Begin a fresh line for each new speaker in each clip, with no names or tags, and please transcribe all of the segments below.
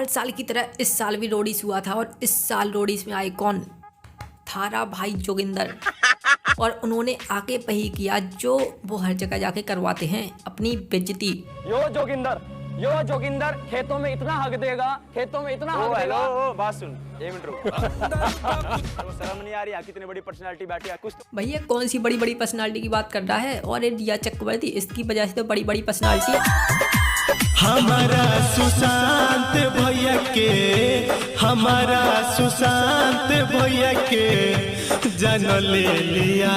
साल की तरह इस साल भी रोडीज हुआ था और इस साल रोडीज में आए कौन? थारा भाई जोगिंदर। और उन्होंने आके वही किया जो वो हर जगह जाके करवाते हैं, अपनी बेइज्जती।
यो जोगिंदर खेतों में इतना हक देगा, खेतों में इतना हक देगा।
हेलो, बात सुन, 1 मिनट रुक। वो शर्म नहीं आ रही? कितनी बड़ी पर्सनालिटी बैठी है कुछ तो।
भैया कौन सी बड़ी बड़ी पर्सनालिटी की बात कर रहा है? और ये रिया चक्रवर्ती, इसकी वजह से तो बड़ी बड़ी पर्सनालिटी है।
हमारा सुशांत भैया के, हमारा सुशांत भैया के जान ले लिया।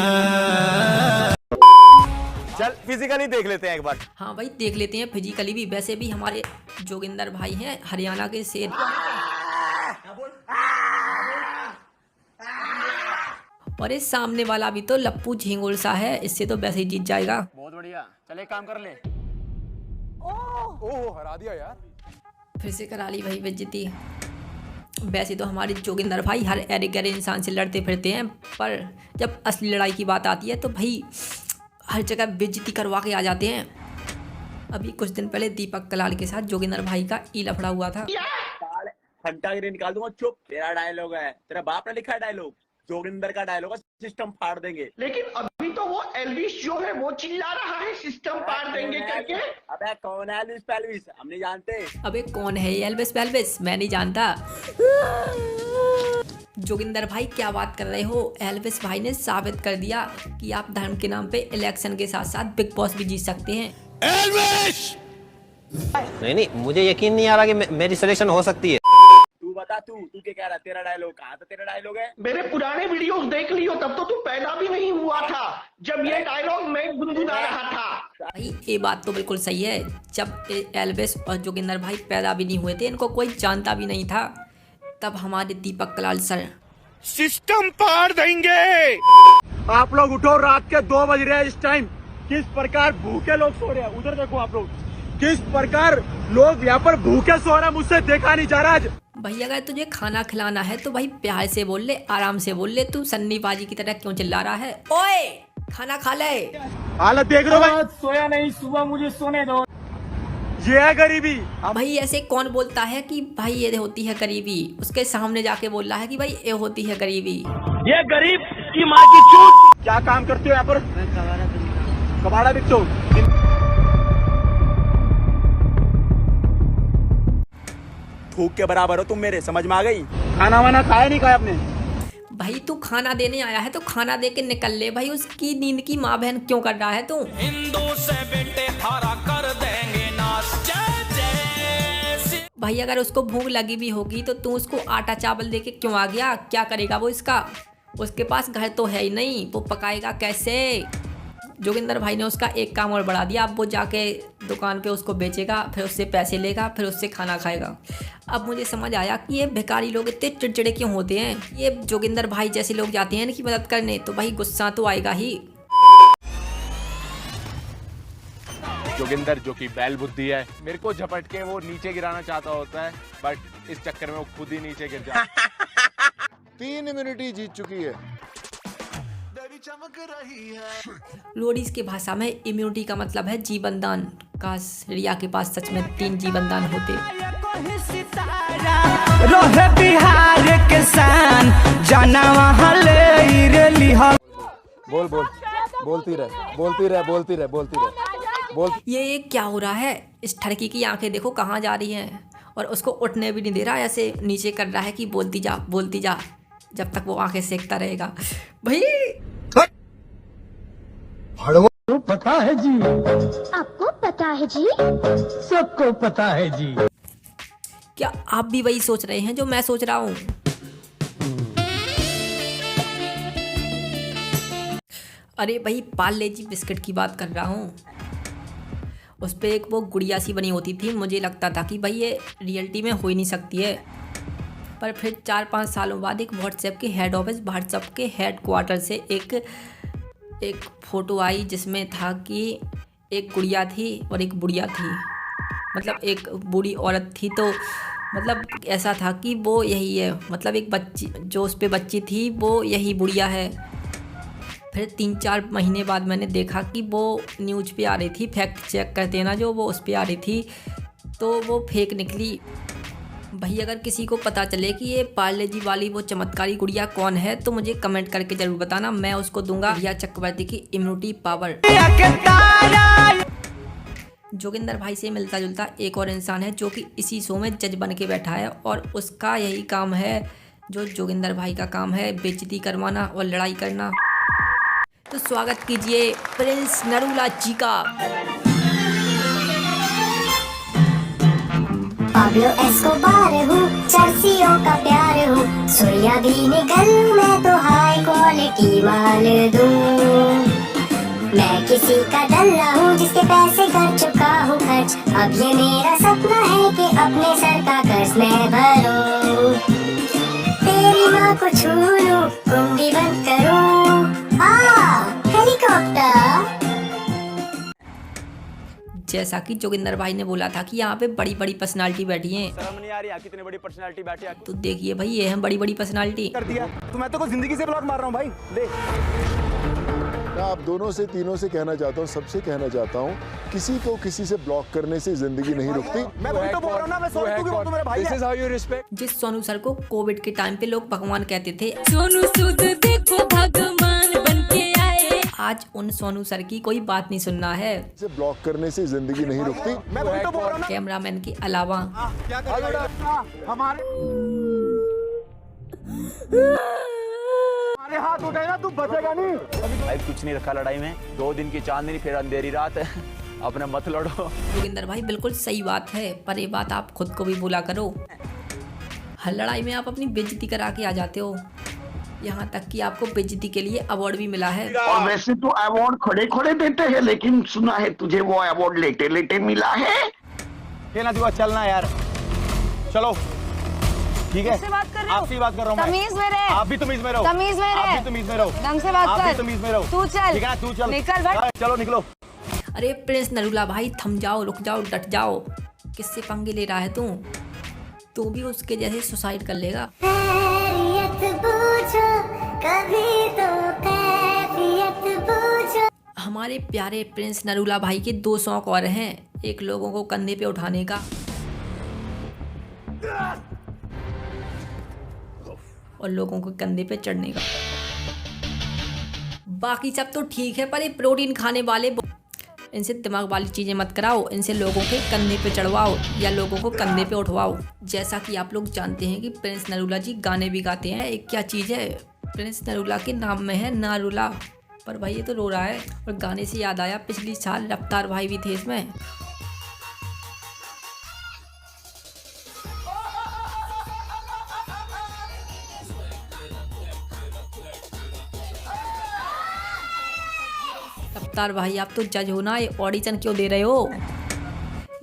चल फिजिकली देख लेते हैं एक बार।
हाँ भाई देख लेते हैं फिजिकली भी। वैसे भी हमारे जोगिंदर भाई हैं हरियाणा के शेर। और इस सामने वाला भी तो लप्पू झिंगुर सा है, इससे तो वैसे ही जीत जाएगा।
बहुत बढ़िया, चल एक काम कर ले।
ओह हरा दिया यार।
फिर से करा ली भाई बेइज्जती। वैसे तो हमारे जोगिंदर भाई हर एरे गहरे इंसान से लड़ते फिरते हैं, पर जब असली लड़ाई की बात आती है तो भाई हर जगह बेइज्जती करवा के आ जाते हैं। अभी कुछ दिन पहले दीपक कलाल के साथ जोगिंदर भाई का ई लफड़ा हुआ था।
घंटा गिरे निकाल दूंगा। चुप, तेरा डायलॉग है, तेरा बाप ने लिखा है डायलॉग। जोगिंदर का डायलॉग है, सिस्टम फाड़ देंगे।
लेकिन अभी तो वो एल्विस जो है वो चिल्ला रहा है सिस्टम फाड़ देंगे करके।
अबे कौन है एल्विस पेल्विस? हम नहीं जानते।
अबे कौन है ये एल्विस पेल्विस? मैं नहीं जानता। जोगिंदर भाई क्या बात कर रहे हो? एल्विस भाई ने साबित कर दिया कि आप धर्म के नाम पे इलेक्शन के साथ साथ बिग बॉस भी जीत सकते हैं।
एल्विस!
नहीं, मुझे यकीन नहीं आ रहा कि मेरी सिलेक्शन हो सकती है।
तू बता, तू क्या कह रहा है? तेरा डायलॉग कहाँ था? तेरा डायलॉग है।
मेरे पुराने वीडियोस देख लियो, तब तो तू पैदा भी नहीं हुआ था जब ये डायलॉग मैं गुनगुना रहा था।
भाई ये बात तो बिल्कुल सही है। जब एल्विस और जोगिंदर भाई पैदा भी नहीं हुए थे, इनको कोई जानता भी नहीं था, तब हमारे दीपक कलाल सर
सिस्टम फाड़ देंगे।
आप लोग उठो, रात के 2 बज रहे हैं इस टाइम। किस प्रकार भूखे लोग सो रहे हैं, उधर देखो आप लोग। किस प्रकार लोग यहाँ पर भूखे सो रहे हैं, मुझसे देखा नहीं जा रहा आज।
भाई अगर तुझे खाना खिलाना है तो भाई प्यार से बोल ले, आराम से बोल ले। तू सन्नीबाजी की तरह क्यों चिल्ला रहा है? ओए खाना खा ले।
हालत देख रहे हो भाई।
सोया नहीं, सुबह मुझे सोने दो।
ये है गरीबी।
भाई ऐसे कौन बोलता है कि भाई ये होती है गरीबी? उसके सामने जाके बोल रहा है कि भाई ये होती है गरीबी।
ये गरीब की माँ की चूत। क्या काम करते हो यहाँ पर? कबाड़ा बिकते हो। थूक के बराबर हो तुम मेरे, समझ में आ गई? खाना वाना खाया नहीं खाया आपने?
भाई तू खाना देने आया है तो खाना दे के निकल ले भाई। उसकी नींद की माँ बहन क्यों कर रहा है तू?
हिंदू से बेटे थारा कर देंगे नाश।
भाई अगर उसको भूख लगी भी होगी तो तू उसको आटा चावल दे के क्यों आ गया? क्या करेगा वो इसका? उसके पास घर तो है ही नहीं, वो पकाएगा कैसे? जोगिंदर भाई ने उसका एक काम और बढ़ा दिया। अब वो जाके दुकान पे उसको बेचेगा, फिर उससे पैसे लेगा, फिर उससे खाना खाएगा। अब मुझे समझ आया कि ये भिखारी लोग इतने चिड़चिड़े क्यों होते हैं। ये जोगिंदर भाई जैसे लोग जाते हैं इनकी मदद करने तो भाई गुस्सा तो आएगा ही।
जोगिंदर जो कि बैल बुद्धि है, मेरे को झपट के वो नीचे गिराना चाहता होता है, बट इस चक्कर में वो खुद ही नीचे गिर जाता है।
3 मिनट ही जीत चुकी है।
लोरीज की भाषा में इम्यूनिटी का मतलब है जीवन दान। काश रिया के पास सच में 3 जीवन दान होते।
रोहे बिहार के शान जाना वहाँ ले रे लिहा।
बोल बोलती रहे। बोल।
ये क्या हो रहा है? इस ठड़की की आंखें देखो कहाँ जा रही हैं, और उसको उठने भी नहीं दे रहा। ऐसे नीचे कर रहा है कि बोलती जा, जब तक वो आंखें सेकता रहेगा। भाई
तो पता है जी,
आपको पता है जी,
सबको पता है जी।
क्या आप भी वही सोच रहे हैं जो मैं सोच रहा हूँ? अरे भाई पार्ले जी बिस्किट की बात कर रहा हूँ। उस पर एक वो गुड़िया सी बनी होती थी। मुझे लगता था कि भाई ये रियलिटी में हो ही नहीं सकती है, पर फिर 4-5 सालों बाद एक व्हाट्सएप के हेड ऑफिस, व्हाट्सएप के हेड क्वार्टर से एक फ़ोटो आई जिसमें था कि एक गुड़िया थी और एक बुढ़िया थी। मतलब एक बूढ़ी औरत थी, तो मतलब ऐसा था कि वो यही है। मतलब एक बच्ची जो उस पे बच्ची थी वो यही बुढ़िया है। फिर 3-4 महीने बाद मैंने देखा कि वो न्यूज़ पे आ रही थी, फैक्ट चेक करते हैं ना जो, वो उस पे आ रही थी, तो वो फेक निकली। भाई अगर किसी को पता चले कि ये पार्ले जी वाली वो चमत्कारी गुड़िया कौन है तो मुझे कमेंट करके जरूर बताना। मैं उसको दूंगा रिया चक्रवर्ती की इम्यूनिटी पावर। जोगिंदर भाई से मिलता जुलता एक और इंसान है जो कि इसी शो में जज बन के बैठा है और उसका यही काम है जो जोगिंदर भाई का काम है, बेइज्जती करवाना और लड़ाई करना। तो स्वागत कीजिए प्रिंस नरूला जी का।
पाब्लो एस्कोबार हूँ, चर्सियों का प्यार हूँ, सूर्या भी निकल मैं तो हाई क्वालिटी माल दूँ। मैं किसी का डल्ला हूँ जिसके पैसे कर चुका हूँ खर्च, अब ये मेरा सपना है कि अपने सर का कर्ज मैं भरूं। तेरी माँ को छू लूं, कुंडी बंद करूं, हेलीकॉप्टर।
जैसा कि जोगिंदर भाई ने बोला था कि यहाँ पे बड़ी बड़ी पर्सनालिटी बैठी हैं।
शर्म नहीं आ रही? कितनी बड़ी पर्सनालिटी बैठी है।
तो देखिए भाई ये हैं बड़ी बड़ी पर्सनालिटी।
कर दिया तो मैं तो को जिंदगी से ब्लॉक मार रहा हूँ भाई। ले
मैं आप दोनों से तीनों से कहना चाहता हूँ, सबसे कहना चाहता हूँ, किसी को किसी से ब्लॉक करने से जिंदगी नहीं रुकती।
मैं वही तो बोल रहा हूँ ना, मैं सोनू की वो तो मेरा भाई है। This is how you respect।
जिस सोनू सर को कोविड के टाइम पे लोग भगवान कहते थे,
सोनू सूद देखो भगवान बन के आए।
आज उन सोनू सर की कोई बात नहीं सुनना है।
से ब्लॉक करने से जिंदगी नहीं रुकती।
मैं वही तो बोल रहा हूँ ना।
कैमरामैन के अलावा
हमारे हाथ उठे ना, तू बचेगा नहीं।
भाई कुछ नहीं रखा लड़ाई में, 2 दिन की चांदनी फिर अंधेरी रात है। अपने मत लड़ो।
जोगिंदर भाई बिल्कुल सही बात है, पर ये बात आप खुद को भी बोला करो। हर लड़ाई में आप अपनी बेइज्जती करा के आ जाते हो, यहाँ तक कि आपको बेइज्जती के लिए अवार्ड भी मिला है।
और वैसे तो अवार्ड खड़े खड़े देते हैं, लेकिन सुना है तुझे वो अवार्ड लेटे लेटे मिला है।
ये ना चलना यार, चलो ठीक है।
बात कर रहे हो?
आपसे बात कर रहा हूँ।
तमीज में रहे।
आप भी तमीज में रहो।
तमीज में रहे।
आप भी तमीज में रहो।
ढंग से बात कर।
आप भी तमीज में रहो।
तू चल।
ठीक है ना, तू चल।
निकल भाई।
चलो निकलो।
अरे प्रिंस नरूला भाई थम जाओ, रुक जाओ, डट जाओ। किससे पंगे ले रहा है तू भी उसके जैसे सुसाइड कर लेगा। हमारे प्यारे प्रिंस नरूला भाई के 2 शौक और हैं, एक लोगों को कंधे पे उठाने का और लोगों को कंधे पे चढ़ने का। बाकी सब तो ठीक है, पर ये प्रोटीन खाने वाले इनसे दिमाग वाली चीज़ें मत कराओ, इनसे लोगों के कंधे पे चढ़वाओ या लोगों को कंधे पे उठवाओ। जैसा कि आप लोग जानते हैं कि प्रिंस नरूला जी गाने भी गाते हैं। एक क्या चीज़ है, प्रिंस नरूला के नाम में है नारूला, पर भाई ये तो रो रहा है। और गाने से याद आया, पिछली साल रफ्तार भाई भी थे इसमें। रफ्तार भाई आप तो जज हो ना, ये ऑडिशन क्यों दे रहे हो?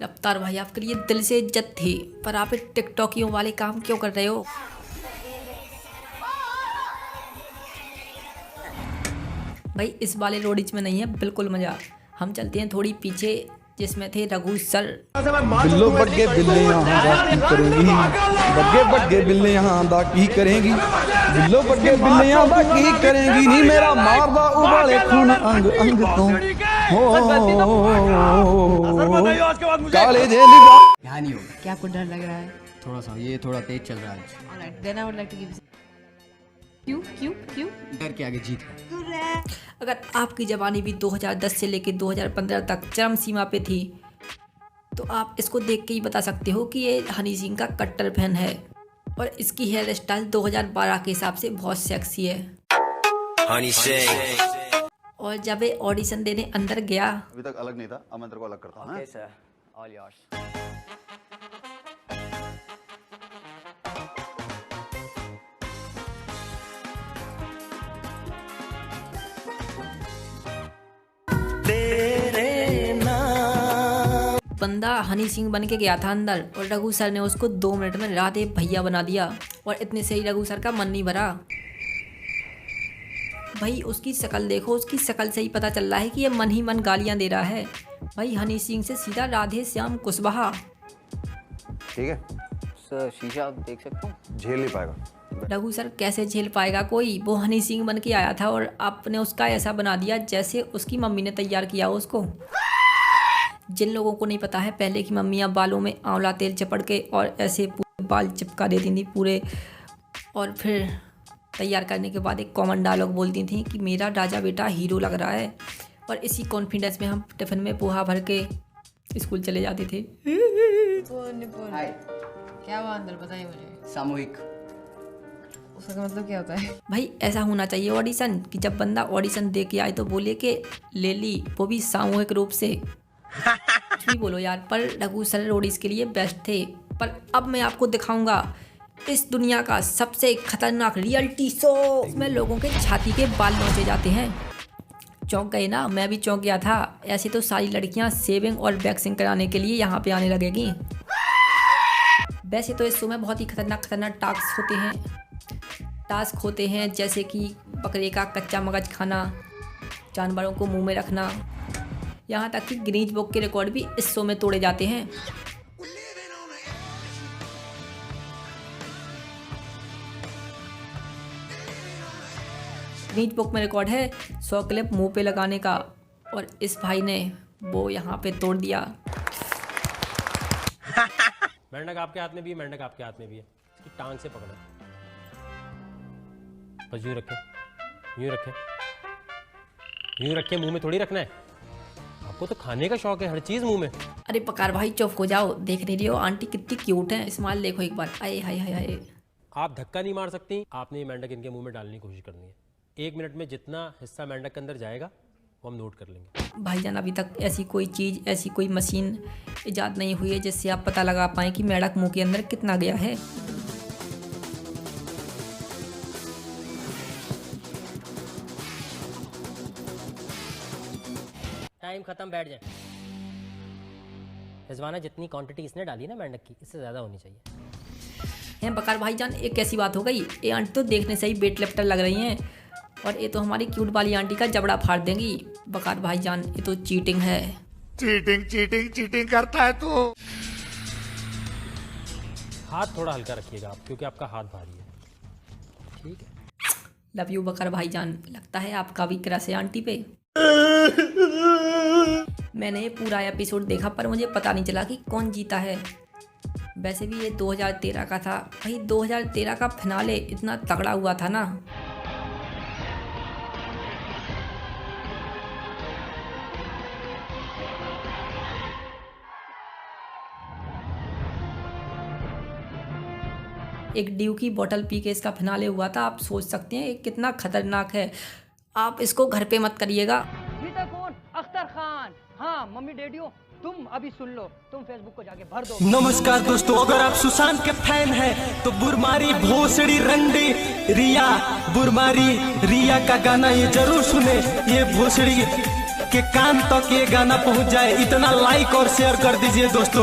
रफ्तार भाई आपके लिए दिल से इज्जत थी, पर आप टिकटॉकियों वाले काम क्यों कर रहे हो? भाई इस वाले रोडिच में नहीं है बिल्कुल मजा। हम चलते हैं थोड़ी पीछे, जिसमें थे रघु सर।
बिल्लो बग्गे बिल्ले यहाँ दाकी करेंगी, बग्गे बग्गे बिल्ले यहाँ दाकी करेंगी, बिल्लो बग्गे बिल्ले यहाँ दाकी करेंगी, नी मेरा मारदा उबाले खून अंग अंग तो हो काले जेली।
यहाँ नहीं होगा। क्या आपको डर लग रहा है? थोड़ा सा, ये थोड़ा तेज चल रहा है। Then I would like to give. क्यों डर के आगे जीत है।
अगर आपकी जवानी भी 2010 से लेकर 2015 तक चरम सीमा पे थी, तो आप इसको देख के ही बता सकते हो कि ये हनी सिंह का कट्टर फैन है। और इसकी हेयर स्टाइल 2012 के हिसाब से बहुत सेक्सी है। हनी सिंह। और जब ये ऑडिशन देने अंदर गया,
अभी तक अलग नहीं था, अब मैं तेरे को अलग करता हूँ।
Okay, sir. All yours.
बंदा हनी सिंह बन के गया था अंदर, और रघु सर ने उसको 2 मिनट में राधे भैया बना दिया। और इतने से ही रघु सर का मन नहीं भरा। भाई उसकी शक्ल देखो, उसकी शक्ल से ही पता चल रहा है कि ये मन ही मन गालियां दे रहा है। भाई हनी सिंह से सीधा राधे श्याम कुशवाहा।
ठीक है सर, शीशा देख सकता हूँ?
झेल नहीं पाएगा।
रघु सर कैसे झेल पाएगा कोई? वो हनी सिंह बन के आया था और आपने उसका ऐसा बना दिया जैसे उसकी मम्मी ने तैयार किया हो उसको। जिन लोगों को नहीं पता है, पहले की मम्मियाँ बालों में आंवला तेल चपड़ के और ऐसे बाल चिपका देती थी पूरे, और फिर तैयार करने के बाद एक कॉमन डायलॉग बोलती थी कि मेरा राजा बेटा हीरो लग रहा है। और इसी कॉन्फिडेंस में हम टिफ़िन में पोहा भर के स्कूल चले जाते थे।
क्या हुआ अंदर, बताइए मुझे।
सामूहिक,
उसका मतलब क्या होता है?
भाई ऐसा होना चाहिए ऑडिशन कि जब बंदा ऑडिशन दे के आए तो बोले कि ले ली, वो भी सामूहिक रूप से। कुछ भी बोलो यार, पर रघु सर रोडीज के लिए बेस्ट थे। पर अब मैं आपको दिखाऊंगा इस दुनिया का सबसे खतरनाक रियलिटी शो। इसमें लोगों के छाती के बाल नोचे जाते हैं। चौंक गए ना? मैं भी चौंक गया था। ऐसे तो सारी लड़कियां शेविंग और वैक्सिंग कराने के लिए यहाँ पे आने लगेगी। वैसे तो इस शो में बहुत ही खतरनाक टास्क होते हैं, जैसे कि बकरे का कच्चा मगज खाना, जानवरों को मुंह में रखना, यहाँ तक कि गिनीज बुक के रिकॉर्ड भी इस शो में तोड़े जाते हैं। गिनीज बुक में रिकॉर्ड है 100 क्लिप मुंह पे लगाने का, और इस भाई ने वो यहाँ पे तोड़ दिया।
मेंढक आपके हाथ में भी है, मेंढक आपके हाथ में भी है। इसकी टांग से पकड़ो, बस यूं रखें, यूं रखें, यूं रखें, मुंह में थोड़ी रखना है। आपको तो खाने का शौक है, हर चीज मुंह में।
अरे पकार भाई चुप हो जाओ, देख नहीं रही हो आंटी कितनी क्यूट है? स्माइल देखो एक बार। आए हाय हाय हाय।
आप धक्का नहीं मार सकती, आपने ये मेंढक इनके मुंह में डालने की कोशिश करनी है। 1 मिनट में जितना हिस्सा मेंढक के अंदर जाएगा वो हम नोट कर लेंगे।
भाईजान अभी तक ऐसी कोई चीज़, ऐसी कोई मशीन इजाद नहीं हुई है जिससे आप पता लगा पाएँ कि मेंढक मुंह के अंदर कितना गया है।
टाइम खत्म, बैठ जाए। रिजवाना, जितनी क्वांटिटी इसने डाली ना मेंढक की, इससे ज़्यादा होनी चाहिए।
हैं बकार भाईजान, एक कैसी बात हो गई? ये आंटी तो देखने से ही वेट लिफ्टर लग रही हैं, और ये तो हमारी क्यूट वाली आंटी का जबड़ा फाड़ देंगी। बकार भाईजान, ये तो चीटिंग है।
चीटिंग करता है तू।
हाथ थोड़ा हल्का रखिएगा आप, क्योंकि आपका हाथ भारी है। ठीक है,
लव यू बकार भाईजान। लगता है आपका भी क्रश है आंटी पे। मैंने ये पूरा एपिसोड देखा, पर मुझे पता नहीं चला कि कौन जीता है। वैसे भी ये 2013 का था भाई। 2013 का फिनाले इतना तगड़ा हुआ था ना। एक ड्यू की बोतल पी के इसका फिनाले हुआ था। आप सोच सकते हैं ये कितना खतरनाक है। आप इसको घर पे मत करिएगा।
जीता कौन? अख्तर खान। हाँ मम्मी डैडियो, तुम अभी सुन लो, तुम फेसबुक को जाके भर दो।
नमस्कार दोस्तों, अगर आप सुशांत के फैन हैं तो बुरमारी भोसड़ी रंडी रिया, बुरमारी रिया का गाना ये जरूर सुने। ये भोसड़ी के कान तक ये गाना पहुंच जाए, इतना लाइक और शेयर कर दीजिए दोस्तों।